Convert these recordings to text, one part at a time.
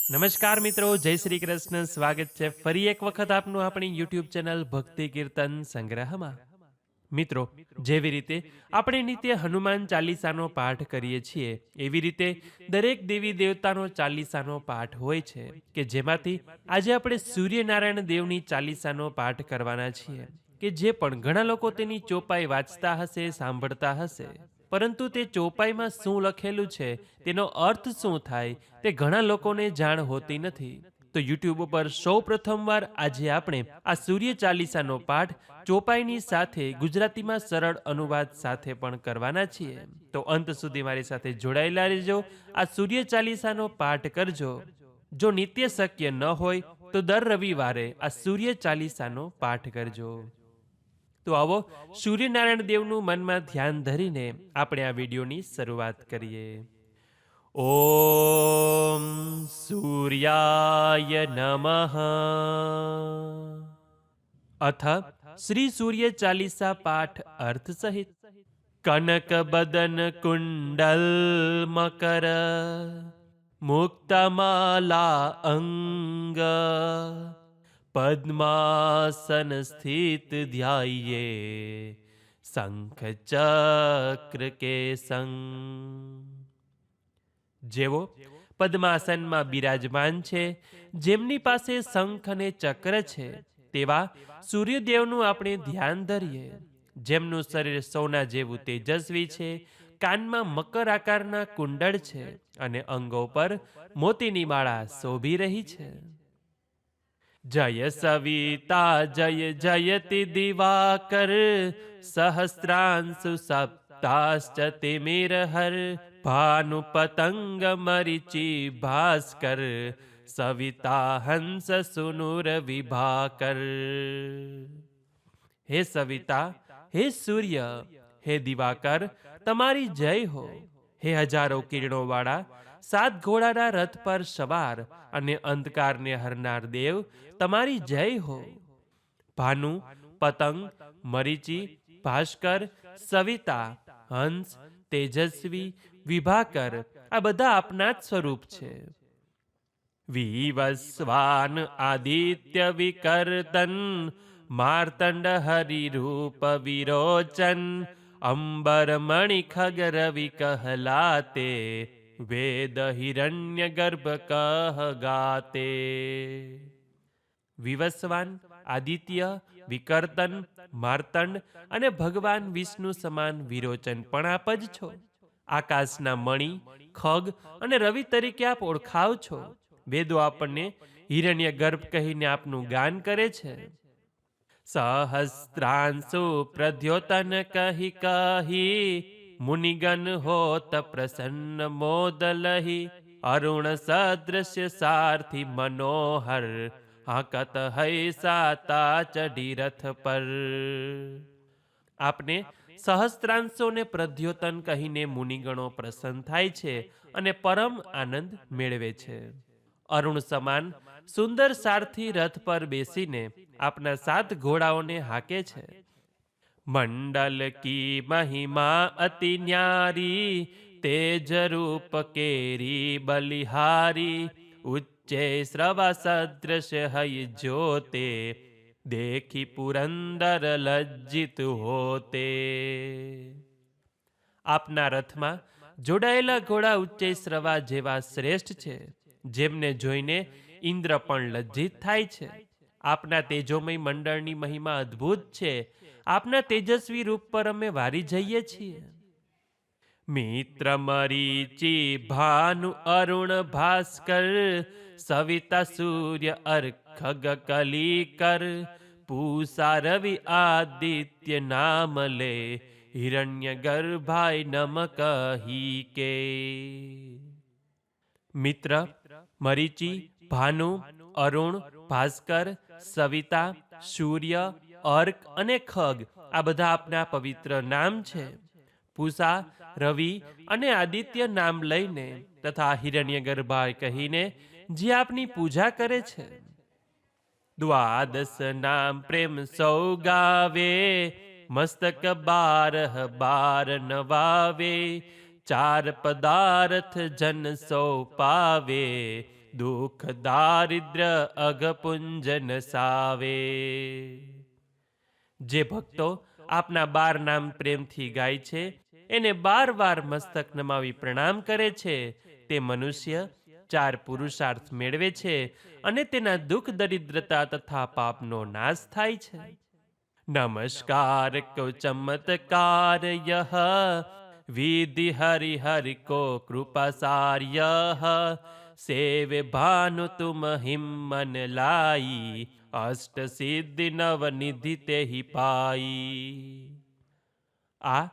નમસ્કાર મિત્રો, જય શ્રી કૃષ્ણ. સ્વાગત છે ફરી એક વખત આપનું આપણી યુટ્યુબ ચેનલ ભક્તિ કીર્તન સંગ્રહમાં. મિત્રો, જેવી રીતે આપણે નિત્ય હનુમાન ચાલીસાનો પાઠ કરીએ છીએ, એવી રીતે દરેક દેવી દેવતાનો ચાલીસાનો પાઠ હોય છે કે જેમાંથી આજે આપણે સૂર્યનારાયણ દેવની ચાલીસાનો પાઠ કરવાના છીએ કે જે પણ ઘણા લોકો તેની ચોપાઈ વાંચતા હશે, સાંભળતા હશે, પરંતુ તે ચોપાઈમાં શું લખેલું છે, તેનો અર્થ શું થાય, તે ઘણા લોકોને જાણ હોતી નથી. તો યુટ્યુબ ઉપર સૌ પ્રથમવાર આજે આપણે આ સૂર્ય ચાલીસાનો પાઠ ચોપાઈની સાથે ગુજરાતીમાં સરળ અનુવાદ સાથે પણ કરવાના છીએ. તો અંત સુધી મારી સાથે જોડાયેલા રહેજો. આ સૂર્ય ચાલીસાનો પાઠ કરજો. જો નિત્ય શક્ય ન હોય તો દર રવિવારે આ સૂર્ય ચાલીસાનો પાઠ કરજો. તો આવો સૂર્યનારાયણ દેવનું મનમાં ધ્યાન ધરીને આપણે આ વિડીયોની શરૂઆત કરીએ. ઓમ સૂર્યાય નમઃ. અથ શ્રી સૂર્ય ચાલીસા પાઠ અર્થ સહિત. કનક બદન કુંડલ મકર મુક્તમાલા અંગ પદ્માસન સ્થિત ધ્યાયે શંખ ચક્ર કે સંગ. જેવો પદ્માસનમાં બિરાજમાન છે, જેમની પાસે શંખ અને ચક્ર છે, તેવા સૂર્યદેવનું આપણે ધ્યાન ધરીએ. જેમનું શરીર સોના જેવું તેજસ્વી છે, કાનમાં મકર આકારના કુંડળ છે અને અંગો પર મોતીની માળા શોભી રહી છે. જય સવિતા જય જયતિ દિવાકર સહસ્રાંશુ સપ્તાશ્ચ તિમિરહર ભાનુ પતંગ મરીચી ભાસ્કર સવિતા હંસ સુનુર વિભાકર. હે સવિતા, હે સૂર્ય, હે દિવાકર, તમારી જય હો. હે હજારો કિરણોવાળા, સાત ઘોડાના રથ પર સવાર અને અંધકારને હરનાર દેવ, તમારી જય હો. ભાનુ, પતંગ, મરીચી, ભાસ્કર, સવિતા, હંસ, તેજસ્વી, વિભાકર આ બધા આપના જ સ્વરૂપ છે. વિવસ્વાન આદિત્ય વિકર્તન માર્તંડ હરિરૂપ વિરોચન અંબર મણિ ખગ રવિ કહલાતે વેદ હિરણ્ય ગર્ભ કહ ગાતે. વિવસ્વાન, આદિત્ય, વિકર્તન, માર્તંડ અને ભગવાન વિષ્ણુ સમાન વિરોચન પણ આપ જ છો. આકાશના મણિ, ખગ અને રવિ તરીકે આપ ઓળખાવ છો. વેદો આપણને હિરણ્ય ગર્ભ કહીને આપનું ગાન કરે છે. સહસ્ત્રાંશુ પ્રદ્યોતન કહી કહી મુનિગન હોત પ્રસન્ન મોદલહી અરુણ સદૃશ્ય સારથી મનોહર હાકત હૈ સાતા ચઢી રથ પર. આપને સહસ્ત્રાંશોને પ્રદ્યોતન કહીને મુનિગણો પ્રસન્ન થાય છે અને પરમ આનંદ મેળવે છે. અરુણ સમાન સુંદર સારથી રથ પર બેસીને આપના સાત ઘોડાઓને હાકે છે. મંડલ કી મહિમા અતિ ન્યારી તેજ રૂપ કેરી બલિહારી ઉચ્ચે શ્રવા સદૃશ હૈ જોતે દેખી પુરંદર લજ્જિત હોતે. આપના રથમાં જોડાયેલા ઘોડા ઉચ્ચે શ્રવા જેવા શ્રેષ્ઠ છે, જેમને જોઈને ઇન્દ્ર પણ લજ્જિત થાય છે. આપના તેજોમય મંડળની મહિમા અદ્ભુત છે. આપના તેજસ્વી રૂપ પર અમે વારી જઈએ છીએ. મિત્ર મરીચી ભાનુ અરુણ ભાસ્કર સવિતા સૂર્ય અર્ખગ કલીકર પૂષા રવિ આદિત્ય નામ લે હિરણ્ય ગર્ભાય નમ કહી કે. મિત્ર, મરીચી, ભાનુ, અરુણ, ભાસ્કર, સવિતા, સૂર્ય, અર્ક અને ખગ આ બધા આપના પવિત્ર નામ છે. પૂષા, રવિ અને આદિત્ય નામ લઈને તથા હિરણ્ય ગર્ભાય કહીને જે આપની પૂજા કરે છે. દ્વાદશ નામ પ્રેમ સૌ ગાવે મસ્તક બારહ બાર નવાવે ચાર પદાર્થ જન સૌ પાવે દુઃખ દારિદ્ર્ય અઘપુંજન સાવે. જે ભક્તો આપના 12 નામ પ્રેમથી ગાય છે, એને 12 વાર મસ્તક નમાવી પ્રણામ કરે છે, તે મનુષ્ય 4 પુરુષાર્થ મેળવે છે અને તેના દુઃખ દરિદ્રતા તથા પાપનો નાશ થાય છે. નમસ્કાર કો ચમત્કાર યહ વિધિ હરિ હરિ કો કૃપા સાર્ય સેવે ભાનુ તુમ હિમન લાઈ અષ્ટ સિદ્ધિ નવ નિધિ તેહિ પાઈ. આ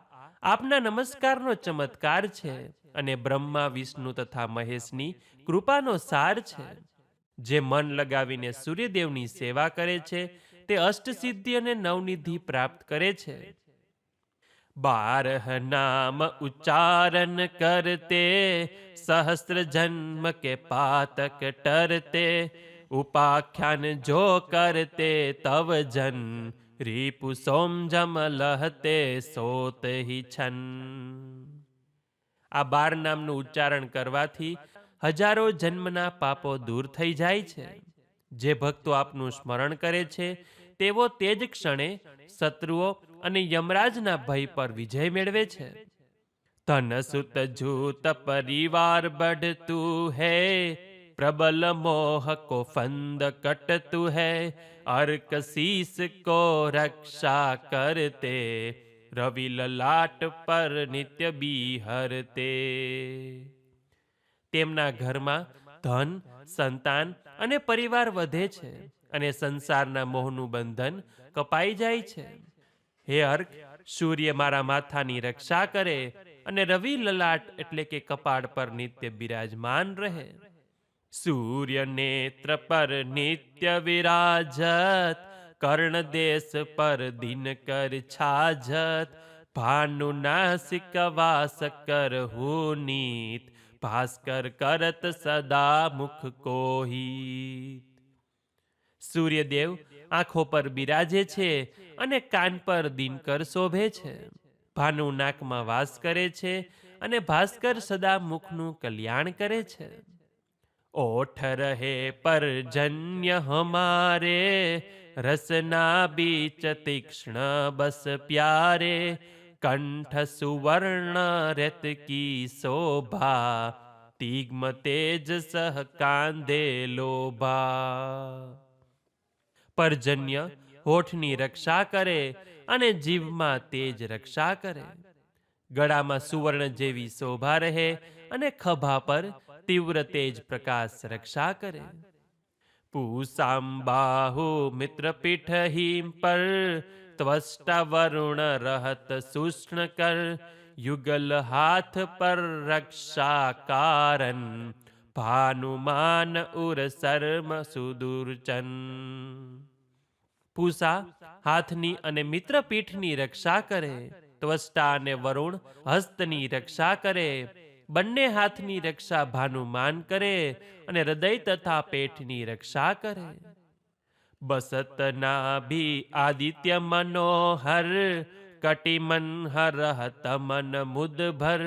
આપના નમસ્કારનો ચમત્કાર છે અને બ્રહ્મા વિષ્ણુ તથા મહેશની કૃપાનો સાર છે. જે મન લગાવીને સૂર્યદેવની સેવા કરે છે તે અષ્ટસિદ્ધિ અને નવનિધિ પ્રાપ્ત કરે છે. 12 નામ ઉચ્ચારણ કરતે સહસ્ત્ર જન્મ કે પાતક ટરતે ઉપાખ્યાન જો કરતે તવ જન રીપુ સોમ જમ લહતે સોત હિ છન. આ 12 નામનું ઉચ્ચારણ કરવાથી હજારો જન્મના પાપો દૂર થઈ જાય છે. જે ભક્તો આપનું સ્મરણ કરે છે તેઓ તે જ ક્ષણે શત્રુઓ અને યમરાજના ભય પર વિજય મેળવે છે. ધન સુત જૂત પરિવાર બઢતું હૈ પ્રબલ મોહ કો ફંદ કટતું હૈ અર્ક શીસ કો રક્ષા કરતે રવિ લલાટ પર નિત્ય બિહરતે. તેમના ઘરમાં ધન, સંતાન અને પરિવાર વધે છે અને સંસારના મોહનું બંધન કપાઈ જાય છે. હે અર્ક, સૂર્ય મારા માથાની રક્ષા કરે અને રવિ લલાટ એટલે કે કપાળ પર નિત્ય બિરાજમાન રહે. સૂર્ય નેત્ર પર નિત્ય વિરાજત કર્ણ દેશ પર દિનકર છાજત ભાનુ નાસિક વાસ કર હુનીત ભાસ્કર કરત સદા મુખ કોહિત. સૂર્યદેવ આંખો પર બિરાજે છે અને કાન પર દિનકર શોભે છે. ભાનુ નાકમાં વાસ કરે છે અને ભાસ્કર સદા મુખનું કલ્યાણ કરે છે. ઓઠ રહે પરજન્ય હમારે રસના બીચ તીક્ષ્ણ બસ પ્યારે કંઠ સુવર્ણ રત કી શોભા તિગ્મ તેજ સહ કાંધે લોભા. પર્જન્ય હોઠની રક્ષા કરે અને જીભમાં તેજ રક્ષા કરે. ગળામાં સુવર્ણ જેવી શોભા રહે અને ખભા પર તીવ્ર તેજ પ્રકાશ રક્ષા કરે. પૂસાંબાહુ મિત્ર પીઠ હિમ પર ત્વષ્ટા વરુણ રહત સુષ્ણ કર યુગલ હાથ પર રક્ષા કારન ભાનુમાન ઉર શર્મ સુદૂરચન. પૂસા હાથની અને મિત્ર પીઠની રક્ષા કરે. ત્વષ્ટા અને વરુણ હસ્તની રક્ષા કરે. બંને હાથની રક્ષા ભાનુમાન કરે અને હૃદય તથા પેટની રક્ષા કરે. બસત નાભી આદિત્ય મનોહર કટિમન હરહત મન મુદભર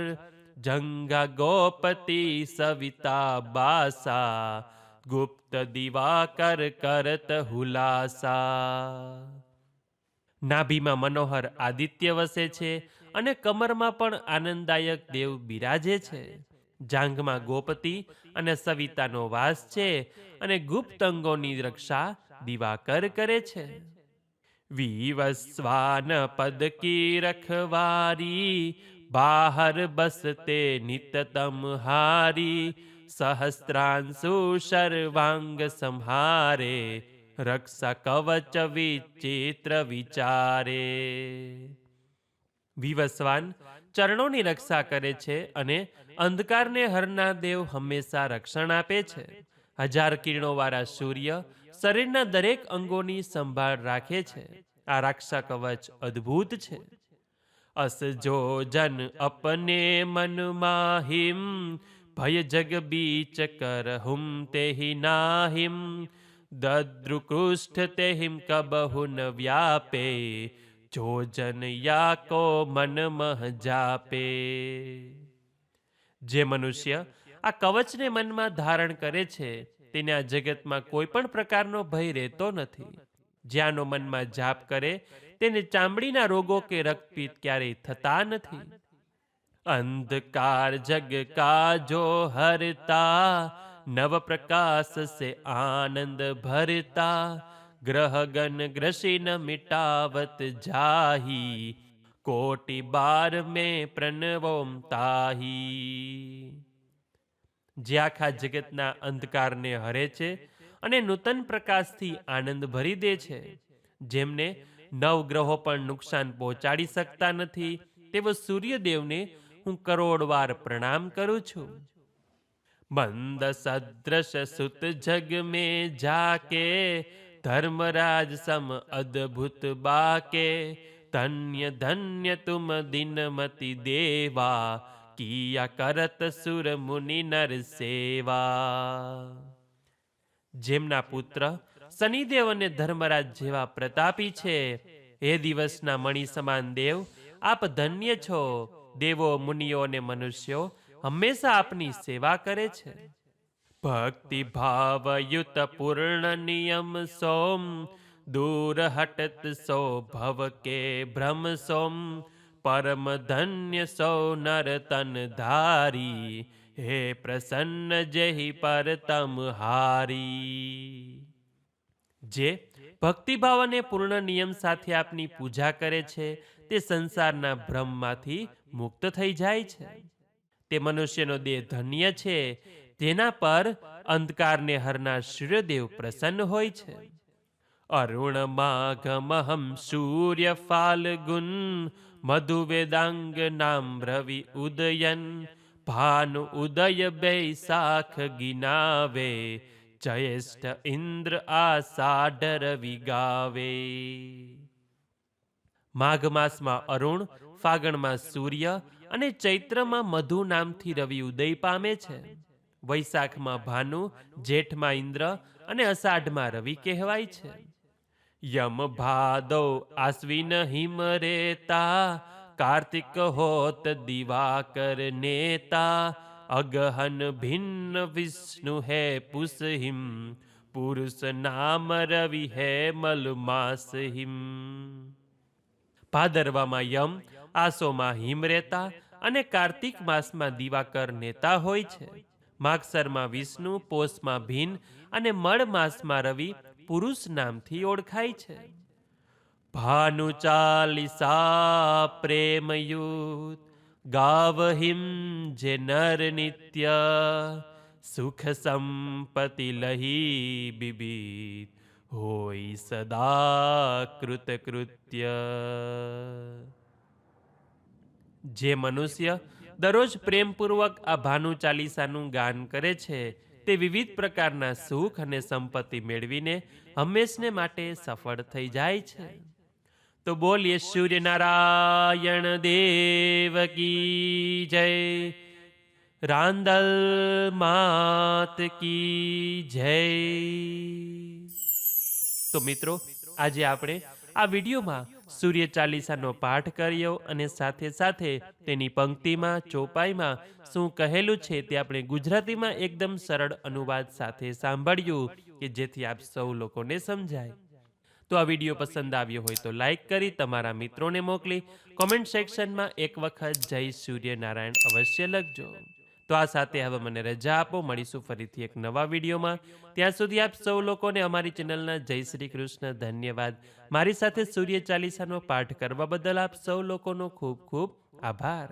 જંગા ગોપતિ સવિતા બાસા ગુપ્ત દિવાકર કરત હુલાસા. નાભીમાં મનોહર આદિત્ય વસે છે અને કમરમાં પણ આનંદદાયક દેવ બિરાજે છે. જાંઘમાં ગોપતિ અને સવિતાનો વાસ છે અને ગુપ્ત અંગોની રક્ષા દિવાકર કરે છે. વિવસ્વાન પદ કી રખવારી બાહર બસતે નિતતમ હારી સહસ્ત્રાંશુ સર્વાંગ સંહારે રક્ષા કવચ વિચિત્ર વિચારે. વિવસ્વાન ચરણોની રક્ષા કરે છે અને અંધકારને હરનાર દેવ હંમેશા રક્ષણ આપે છે. 1000 કિરણોવાળા સૂર્ય શરીરના દરેક અંગોની સંભાળ રાખે છે. આ રક્ષા કવચ અદ્ભુત છે. અસ જો જન અપને મન માહિમ ભય જગ બીચ કર હુમ તેહિ નાહિમ દદ્રુકૃષ્ઠ તેહિમ કબહુ ન વ્યાપે જો જન યાકો મન મહ જાપે. જે મનુષ્ય આ કવચને મનમાં ધારણ કરે છે તેને આ જગતમાં કોઈ પણ પ્રકારનો ભય રહેતો નથી. જ્યાંનો મનમાં જાપ કરે તેને ચામડીના રોગો કે રક્તપિત્ત ક્યારેય થતા નથી. અંધકાર જગ કા જો હરતા, નવ પ્રકાશ સે આનંદ ભરતા, ગ્રહ ગન ગ્રસિન મિટાવત જાહી, કોટિ બાર મેં પ્રણવોમ તાહી. જે આખા જગતના અંધકારને હરે છે અને નૂતન પ્રકાશથી આનંદ ભરી દે છે, જેમને નવગ્રહો પણ નુકસાન પહોંચાડી શકતા નથી, તેવો સૂર્યદેવને હું કરોડ વાર પ્રણામ કરું છું. મંદ સદ્રશ સુત જગ में जाके, धर्मराज सम अद्भुत बाके, धन्य धन्य तुम दिनमति देवा, किया करत सुर मुनि नर સેવા. જેમના પુત્ર શનિદેવ અને ધર્મરાજ જેવા પ્રતાપી છે, એ દિવસના મણિ સમાન દેવ, આપ ધન્ય છો. દેવો, મુનિઓ અને મનુષ્યો હંમેશા આપની સેવા કરે છે. ભક્તિ ભાવયુત પૂર્ણ નિયમ સોમ, દૂર હટત સો ભવ કે ભ્રમ સોમ, પરમ ધન્ય સૌ નર તન ધારી, હે પ્રસન્ન જેહી પરતમ હારી. જે ભક્તિભાવ અને પૂર્ણ નિયમ સાથે આપની પૂજા કરે છે તે સંસારના ભ્રમમાંથી મુક્ત થઈ જાય છે. તે મનુષ્યનો દેહ ધન્ય છે, તેના પર અંધકારને હરનાર સૂર્યદેવ પ્રસન્ન હોય છે. અરુણ માઘમહમ સૂર્ય ફાલ્ગુન, મધુ વેદાંગ નામ રવિ ઉદયન, ભાનુ ઉદય બૈસાખ ગિનાવે, જયેષ્ઠ ઇન્દ્ર આષાઢ રવિ ગાવે. માઘ માસમાં અરુણ, ફાગણમાં સૂર્ય અને ચૈત્રમાં મધુ નામથી રવિ ઉદય પામે છે. વૈશાખમાં ભાનુ, જેઠમાં ઇન્દ્ર અને અષાઢમાં રવિ કહેવાય છે. યમ ભાદો આશ્વિન હિમ રેતા, કાર્તિક હોત દિવાકર નેતા, અગહન ભિન્ન વિષ્ણુ હે પુષહિમ, પુરુષ નામ રવિ હે મલમાસ હિમ. ભાદરવામાં યમ, આસોમાં હિમ રહેતા અને કાર્તિક માસમાં દિવાકર નેતા હોય છે. માગસરમાં વિષ્ણુ, પોષમાં ભીન અને મળ માસમાં રવિ પુરુષ નામથી ઓળખાય છે. ભાનુ ચાલીસા પ્રેમયુત, ગાવહિમ જે નર નિત્ય, સુખ સંપત્તિ લહી બિબિત, હોય સદા કૃતકૃત્ય. જે મનુષ્ય દરરોજ પ્રેમપૂર્વક આ ભાનુ ચાલીસાનું ગાન કરે છે, તે વિવિધ પ્રકારના સુખ અને સંપત્તિ મેળવીને હંમેશને માટે સફળ થઈ જાય છે. તો બોલીએ સૂર્યનારાયણ દેવ કી જય, રાંદલ માત કી જય. તો મિત્રો, આજે આપણે આ વિડીયોમાં સૂર્ય ચાલીસાનો પાઠ કર્યો અને સાથે સાથે તેની પંક્તિમાં, ચોપાઈમાં શું કહેલું છે તે આપણે ગુજરાતીમાં એકદમ સરળ અનુવાદ સાથે સાંભળ્યું, કે જેથી આપ સૌ લોકોને સમજાય. તો આ વિડીયો પસંદ આવ્યો હોય તો લાઈક કરી તમારા મિત્રોને મોકલી કોમેન્ટ સેક્શનમાં એક વખત જય સૂર્યનારાયણ અવશ્ય લખજો. તો આ સાથે હવે મને રજા આપો, મળીશું ફરીથી એક નવા વિડીયોમાં. ત્યાં સુધી આપ સૌ લોકોને અમારી ચેનલના જય શ્રી કૃષ્ણ. ધન્યવાદ. મારી સાથે સૂર્ય ચાલીસાનો પાઠ કરવા બદલ આપ સૌ લોકોનો ખૂબ ખૂબ આભાર.